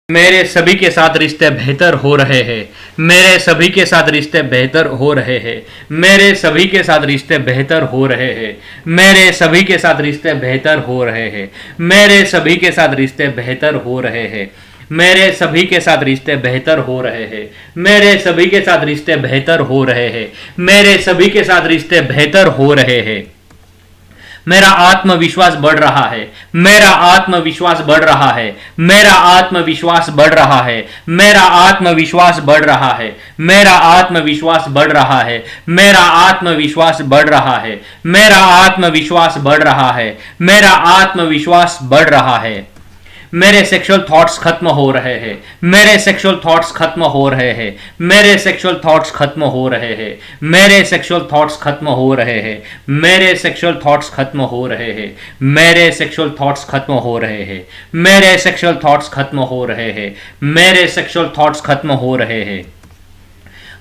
मेरे सभी के साथ रिश्ते बेहतर हो रहे हैं। मेरे सभी के साथ रिश्ते बेहतर हो रहे हैं। मेरे सभी के साथ रिश्ते बेहतर हो रहे हैं। मेरे सभी के साथ रिश्ते बेहतर हो रहे हैं। मेरे सभी के साथ रिश्ते बेहतर हो रहे हैं। मेरे सभी के साथ रिश्ते बेहतर हो रहे हैं। मेरे सभी के साथ रिश्ते बेहतर हो रहे हैं। मेरे सभी के साथ रिश्ते बेहतर हो रहे हैं। मेरा आत्मविश्वास बढ़ रहा है। मेरा आत्मविश्वास बढ़ रहा है। मेरा आत्मविश्वास बढ़ रहा है। मेरा आत्मविश्वास बढ़ रहा है। मेरा आत्मविश्वास बढ़ रहा है। मेरा आत्मविश्वास बढ़ रहा है। मेरा आत्मविश्वास बढ़ रहा है। मेरा आत्मविश्वास बढ़ रहा है। मेरे सेक्सुअल थॉट्स खत्म हो रहे हैं। मेरे सेक्सुअल थॉट्स खत्म हो रहे हैं। मेरे सेक्सुअल थॉट्स खत्म हो रहे हैं। मेरे सेक्सुअल थॉट्स खत्म हो रहे हैं। मेरे सेक्सुअल थॉट्स खत्म हो रहे हैं। मेरे सेक्सुअल थॉट्स खत्म हो रहे हैं। मेरे सेक्सुअल थॉट्स खत्म हो रहे हैं। मेरे सेक्सुअल थॉट्स खत्म हो रहे हैं।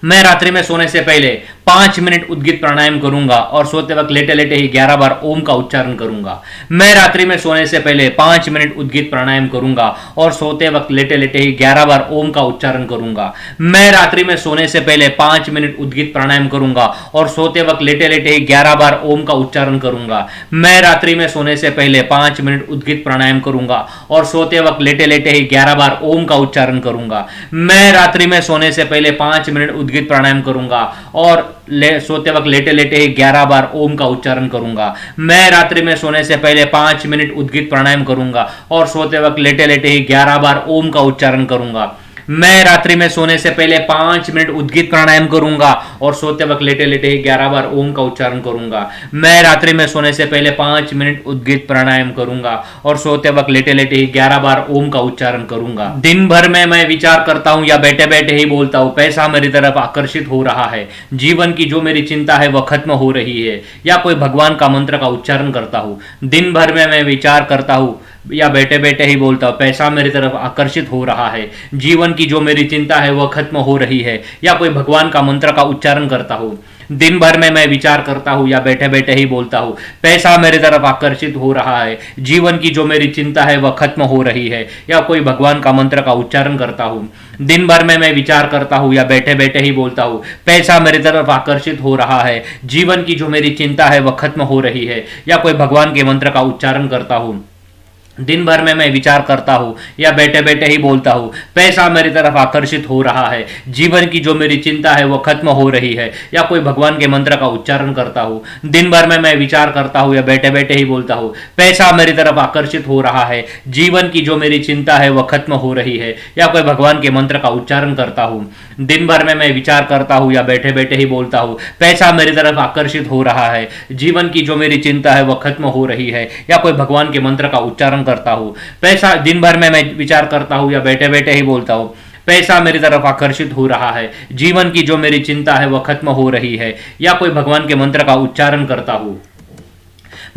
मैं रात्रि में सोने से पहले 5 मिनट उद्गीत प्राणायाम करूंगा और सोते वक्त लेटे लेटे ही 11 बार ओम का उच्चारण करूंगा। मैं रात्रि में सोने से पहले 5 मिनट उद्गीत प्राणायाम करूंगा और सोते वक्त लेटे लेटे ही 11 बार ओम का उच्चारण करूंगा। मैं रात्रि में सोने से पहले 5 मिनट उद्गीत प्राणायाम करूंगा और सोते वक्त लेटे लेटे ही 11 बार ओम का उच्चारण करूंगा। मैं रात्रि में सोने से पहले 5 मिनट उद्गीत प्राणायाम करूंगा और सोते वक्त लेटे लेटे ही 11 बार ओम का उच्चारण करूंगा। मैं रात्रि में सोने से पहले 5 मिनट उद्गीत प्राणायाम करूंगा और सोते वक्त लेटे लेटे ही 11 बार ओम का उच्चारण करूंगा। मैं रात्रि में सोने से पहले 5 मिनट उद्गीत प्राणायाम करूंगा और सोते वक्त लेटे लेटे ही 11 बार ओम का उच्चारण करूंगा। मैं रात्रि में सोने से पहले 5 मिनट उद्गीत प्राणायाम करूंगा और सोते वक्त लेटे लेटे ही 11 बार ओम का उच्चारण करूंगा। मैं रात्रि में सोने से पहले 5 मिनट उद्गीत प्राणायाम करूंगा और सोते वक्त लेटे लेटे ही 11 बार ओम का उच्चारण करूंगा। दिन भर में मैं विचार करता हूं या बैठे बैठे ही बोलता हूं, पैसा मेरी तरफ आकर्षित हो रहा है। जीवन की जो मेरी चिंता है वह खत्म हो रही है। या कोई भगवान का मंत्र का उच्चारण करता हूं। दिन भर में मैं विचार करता हूं या बैठे बैठे ही बोलता हूं, पैसा मेरी तरफ आकर्षित हो रहा है। जीवन की जो मेरी चिंता है वह खत्म हो रही है। या कोई भगवान का मंत्र का उच्चारण करता हूं। दिन भर में मैं विचार करता हूं या बैठे बैठे ही बोलता हूं, पैसा मेरी तरफ आकर्षित हो रहा है। जीवन की जो मेरी चिंता है वह खत्म हो रही है। या कोई भगवान का मंत्र का उच्चारण करता हूं। दिन भर में मैं विचार करता हूं या बैठे बैठे ही बोलता हूं, पैसा मेरी तरफ आकर्षित हो रहा है। जीवन की जो मेरी चिंता है वह खत्म हो रही है। या कोई भगवान के मंत्र का उच्चारण करता हूं। दिन भर में मैं विचार करता हूं या बैठे बैठे ही बोलता हूं, पैसा मेरी तरफ आकर्षित हो रहा है। जीवन की जो मेरी चिंता है वह खत्म हो रही है। या कोई भगवान के मंत्र का उच्चारण करता हूं। दिन भर में मैं विचार करता हूं या बैठे बैठे ही बोलता हूं, पैसा मेरी तरफ आकर्षित हो रहा है। जीवन की जो मेरी चिंता है वह खत्म हो रही है। या कोई भगवान के मंत्र का उच्चारण करता हूं। दिन भर में मैं विचार करता हूं या बैठे बैठे ही बोलता हूं, पैसा मेरी तरफ आकर्षित हो रहा है। जीवन की जो मेरी चिंता है वह खत्म हो रही है। या कोई भगवान के मंत्र का उच्चारण करता हूं। पैसा दिन भर में मैं विचार करता हूं या बैठे बैठे ही बोलता हूं, पैसा मेरी तरफ आकर्षित हो रहा है। जीवन की जो मेरी चिंता है वह खत्म हो रही है। या कोई भगवान के मंत्र का उच्चारण करता हूं।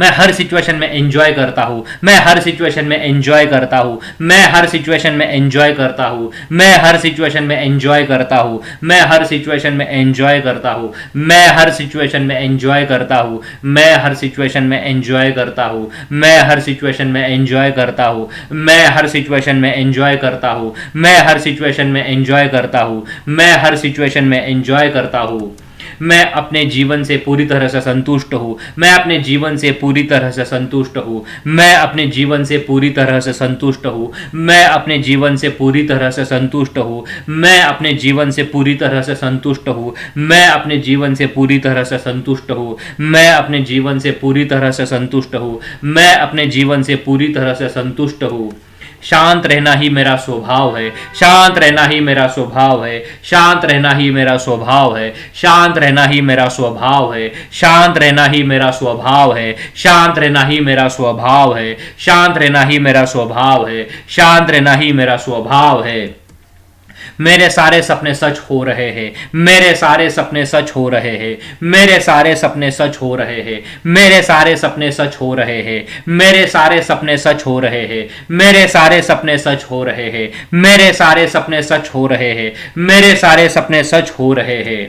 मैं हर सिचुएशन में एंजॉय करता हूं। मैं हर सिचुएशन में एंजॉय करता हूं। मैं हर सिचुएशन में एंजॉय करता हूं। मैं हर सिचुएशन में एंजॉय करता हूं। मैं हर सिचुएशन में एंजॉय करता हूं। मैं हर सिचुएशन में एंजॉय करता हूं। मैं हर सिचुएशन में एंजॉय करता हूं। मैं हर सिचुएशन में एंजॉय करता हूं। मैं हर सिचुएशन में एंजॉय करता हूं। मैं हर सिचुएशन में एंजॉय करता हूं। मैं हर सिचुएशन में एंजॉय करता हूं। मैं अपने जीवन से पूरी तरह से संतुष्ट हूँ। मैं अपने जीवन से पूरी तरह से संतुष्ट हूँ। मैं अपने जीवन से पूरी तरह से संतुष्ट हूँ। मैं अपने जीवन से पूरी तरह से संतुष्ट हूँ। मैं अपने जीवन से पूरी तरह से संतुष्ट हूँ। मैं अपने जीवन से पूरी तरह से संतुष्ट हूँ। मैं अपने जीवन से पूरी तरह से संतुष्ट हूँ। मैं अपने जीवन से पूरी तरह से संतुष्ट हूँ। शांत रहना ही मेरा स्वभाव है। शांत रहना ही मेरा स्वभाव है। शांत रहना ही मेरा स्वभाव है। शांत रहना ही मेरा स्वभाव है। शांत रहना ही मेरा स्वभाव है। शांत रहना ही मेरा स्वभाव है। शांत रहना ही मेरा स्वभाव है। शांत रहना ही मेरा स्वभाव है। मेरे सारे सपने सच हो रहे हैं। मेरे सारे सपने सच हो रहे हैं। मेरे सारे सपने सच हो रहे हैं। मेरे सारे सपने सच हो रहे हैं। मेरे सारे सपने सच हो रहे हैं। मेरे सारे सपने सच हो रहे हैं। मेरे सारे सपने सच हो रहे हैं। मेरे सारे सपने सच हो रहे हैं।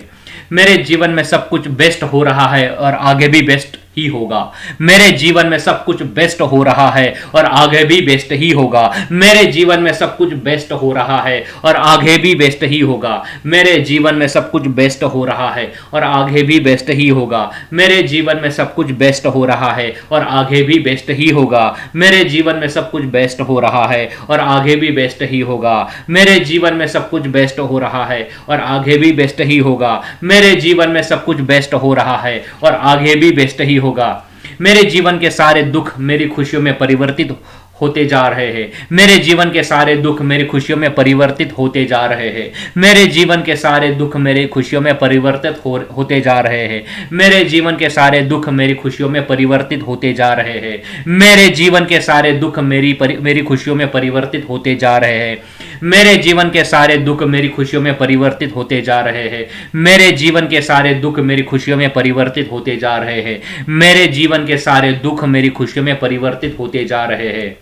मेरे जीवन में सब कुछ बेस्ट हो रहा है और आगे भी बेस्ट ही होगा। मेरे जीवन में सब कुछ बेस्ट हो रहा है और आगे भी बेस्ट ही होगा। मेरे जीवन में सब कुछ बेस्ट हो रहा है और आगे भी बेस्ट ही होगा। मेरे जीवन में सब कुछ बेस्ट हो रहा है और आगे भी बेस्ट ही होगा। मेरे जीवन में सब कुछ बेस्ट हो रहा है और आगे भी बेस्ट ही होगा। मेरे जीवन में सब कुछ बेस्ट हो रहा है और आगे भी बेस्ट ही होगा। मेरे जीवन में सब कुछ बेस्ट हो रहा है और आगे भी बेस्ट ही होगा। मेरे जीवन में सब कुछ बेस्ट हो रहा है और आगे भी बेस्ट ही होगा। मेरे जीवन के सारे दुख मेरी खुशियों में परिवर्तित होते जा रहे हैं। मेरे जीवन के सारे दुख मेरी खुशियों में परिवर्तित होते जा रहे हैं। मेरे जीवन के सारे दुख मेरी खुशियों में परिवर्तित होते जा रहे हैं। मेरे जीवन के सारे दुख मेरी खुशियों में परिवर्तित होते जा रहे हैं। मेरे जीवन के सारे दुख मेरी खुशियों में परिवर्तित होते जा रहे हैं। मेरे जीवन के सारे दुख मेरी खुशियों में परिवर्तित होते जा रहे हैं। मेरे जीवन के सारे दुख मेरी खुशियों में परिवर्तित होते जा रहे हैं। मेरे जीवन के सारे दुख मेरी खुशियों में परिवर्तित होते जा रहे हैं।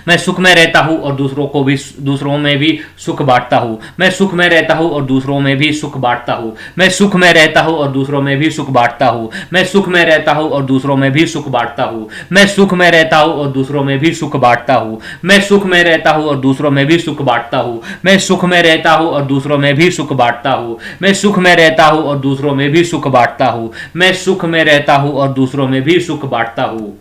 मैं सुख में रहता हूँ और दूसरों में भी सुख बांटता हूँ। मैं सुख में रहता हूँ और दूसरों में भी सुख बांटता हूँ। मैं सुख में रहता हूँ और दूसरों में भी सुख बांटता हूँ। मैं सुख में रहता हूँ और दूसरों में भी सुख बांटता हूँ। मैं सुख में रहता हूँ और दूसरों में भी सुख बांटता हूँ। मैं सुख में रहता हूँ और दूसरों में भी सुख बांटता हूँ। मैं सुख में रहता हूँ और दूसरों में भी सुख बांटता हूँ। मैं सुख में रहता हूँ और दूसरों में भी सुख बांटता हूँ। मैं सुख में रहता हूँ और दूसरों में भी सुख बांटता हूँ।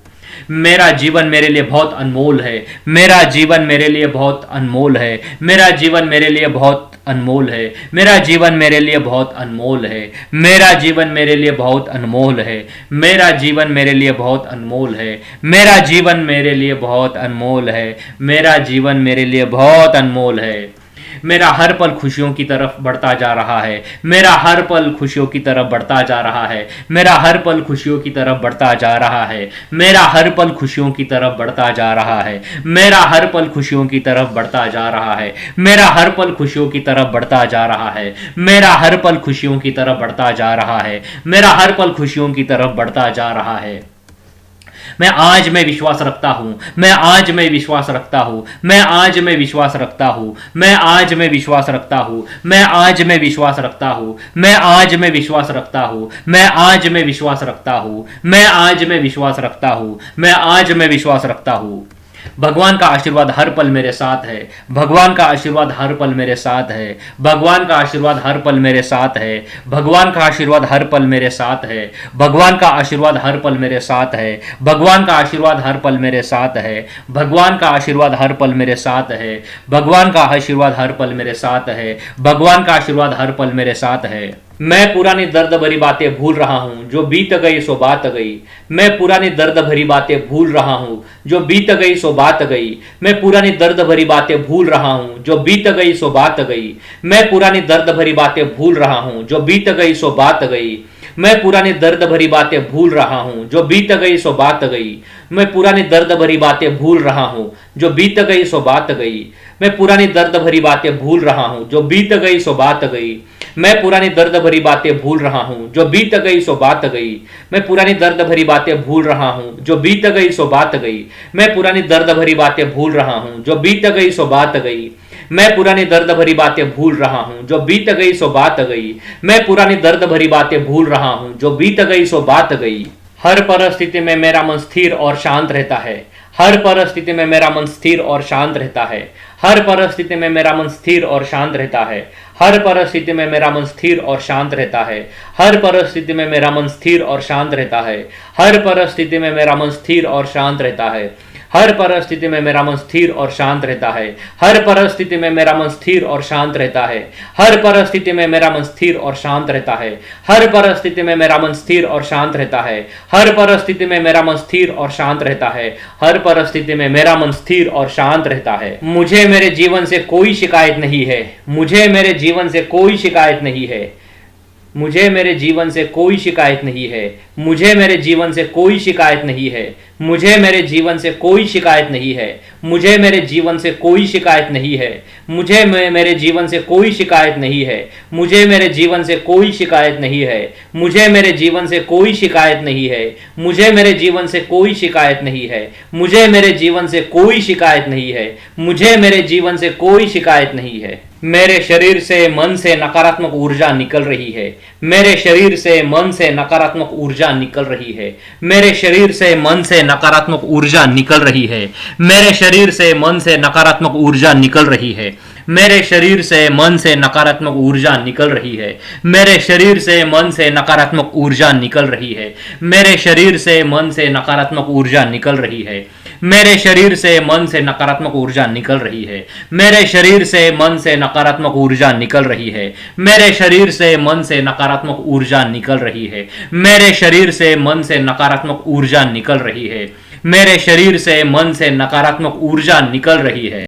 मेरा जीवन मेरे लिए बहुत अनमोल है। मेरा जीवन मेरे लिए बहुत अनमोल है। मेरा जीवन मेरे लिए बहुत अनमोल है। मेरा जीवन मेरे लिए बहुत अनमोल है। मेरा जीवन मेरे लिए बहुत अनमोल है। मेरा जीवन मेरे लिए बहुत अनमोल है। मेरा जीवन मेरे लिए बहुत अनमोल है। मेरा जीवन मेरे लिए बहुत अनमोल है। मेरा हर पल खुशियों की तरफ बढ़ता जा रहा है। मेरा हर पल खुशियों की तरफ बढ़ता जा रहा है। मेरा हर पल खुशियों की तरफ बढ़ता जा रहा है। मेरा हर पल खुशियों की तरफ बढ़ता जा रहा है। मेरा हर पल खुशियों की तरफ बढ़ता जा रहा है। मेरा हर पल खुशियों की तरफ बढ़ता जा रहा है। मेरा हर पल खुशियों की तरफ बढ़ता जा रहा है। मेरा हर पल खुशियों की तरफ बढ़ता जा रहा है। मैं आज में विश्वास रखता हूँ। मैं आज में विश्वास रखता हूँ। मैं आज में विश्वास रखता हूँ। मैं आज में विश्वास रखता हूँ। मैं आज में विश्वास रखता हूँ। मैं आज में विश्वास रखता हूँ। मैं आज में विश्वास रखता हूँ। मैं आज में विश्वास रखता हूँ। मैं आज में विश्वास रखता हूँ। भगवान का आशीर्वाद हर पल मेरे साथ है। भगवान का आशीर्वाद हर पल मेरे साथ है। भगवान का आशीर्वाद हर पल मेरे साथ है। भगवान का आशीर्वाद हर पल मेरे साथ है। भगवान का आशीर्वाद हर पल मेरे साथ है। भगवान का आशीर्वाद हर पल मेरे साथ है। भगवान का आशीर्वाद हर पल मेरे साथ है। भगवान का आशीर्वाद हर पल मेरे साथ है। भगवान का आशीर्वाद हर पल मेरे साथ है। मैं पुरानी दर्द भरी बातें भूल रहा हूँ, जो बीत गई सो बात गई। मैं पुरानी दर्द भरी बातें भूल रहा हूँ, जो बीत गई सो बात गई। मैं पुरानी दर्द भरी बातें भूल रहा हूँ, जो बीत गई सो बात गई। मैं पुरानी दर्द भरी बातें भूल रहा हूँ, जो बीत गई सो बात गई। मैं पुरानी दर्द भरी बातें भूल रहा हूँ, जो बीत गई सो बात गई। मैं पुरानी दर्द भरी बातें भूल रहा हूँ, जो बीत गई सो बात गई। मैं पुरानी दर्द भरी बातें भूल रहा हूँ, जो बीत गई सो बात गई। मैं पुरानी दर्द भरी बातें भूल रहा हूँ, जो बीत गई सो बात गई। मैं पुरानी दर्द भरी बातें भूल रहा हूँ, जो बीत गई सो बात गई। मैं पुरानी दर्द भरी बातें भूल रहा हूँ, जो बीत गई सो बात गई। मैं पुरानी दर्द भरी बातें भूल रहा हूँ, जो बीत गई सो बात गई। मैं पुरानी दर्द भरी बातें भूल रहा हूँ, जो बीत गई सो बात गई। हर परिस्थिति में मेरा मन स्थिर और शांत रहता है। हर परिस्थिति में मेरा मन स्थिर और शांत रहता है। हर परिस्थिति में मेरा मन स्थिर और शांत रहता है। हर परिस्थिति में मेरा मन स्थिर और शांत रहता है। हर परिस्थिति में मेरा मन स्थिर और शांत रहता है। हर परिस्थिति में मेरा मन स्थिर और शांत रहता है। हर परिस्थिति में मेरा मन स्थिर और शांत रहता है। हर परिस्थिति में मेरा मन स्थिर और शांत रहता है। हर परिस्थिति में मेरा मन स्थिर और शांत रहता है। हर परिस्थिति में मेरा मन स्थिर और शांत रहता है। हर परिस्थिति में मेरा मन स्थिर और शांत रहता है। हर परिस्थिति में मेरा मन स्थिर और शांत रहता है। मुझे मेरे जीवन से कोई शिकायत नहीं है। मुझे मेरे जीवन से कोई शिकायत नहीं है। मुझे मेरे जीवन से कोई शिकायत नहीं है। मुझे मेरे जीवन से कोई शिकायत नहीं है। मुझे मेरे जीवन से कोई शिकायत नहीं है। मुझे मेरे जीवन से कोई शिकायत नहीं है। मुझे मेरे जीवन से कोई शिकायत नहीं है। मुझे मेरे जीवन से कोई शिकायत नहीं है। मुझे मेरे जीवन से कोई शिकायत नहीं है। मुझे मेरे जीवन से कोई शिकायत नहीं है। मुझे मेरे जीवन से कोई शिकायत नहीं है। मुझे मेरे जीवन से कोई शिकायत नहीं है। मेरे शरीर से मन से नकारात्मक ऊर्जा निकल रही है। मेरे शरीर से मन से नकारात्मक ऊर्जा निकल रही है। मेरे शरीर से मन से नकारात्मक ऊर्जा निकल रही है। मेरे शरीर से मन से नकारात्मक ऊर्जा निकल रही है। मेरे शरीर से मन से नकारात्मक ऊर्जा निकल रही है। मेरे शरीर से मन से नकारात्मक ऊर्जा निकल रही है। मेरे शरीर से मन से नकारात्मक ऊर्जा निकल रही है। मेरे शरीर से मन से नकारात्मक ऊर्जा निकल रही है। मेरे शरीर से मन से नकारात्मक ऊर्जा निकल रही है। मेरे शरीर से मन से नकारात्मक ऊर्जा निकल रही है। मेरे शरीर से मन से नकारात्मक ऊर्जा निकल रही है। मेरे शरीर से मन से नकारात्मक ऊर्जा निकल रही है।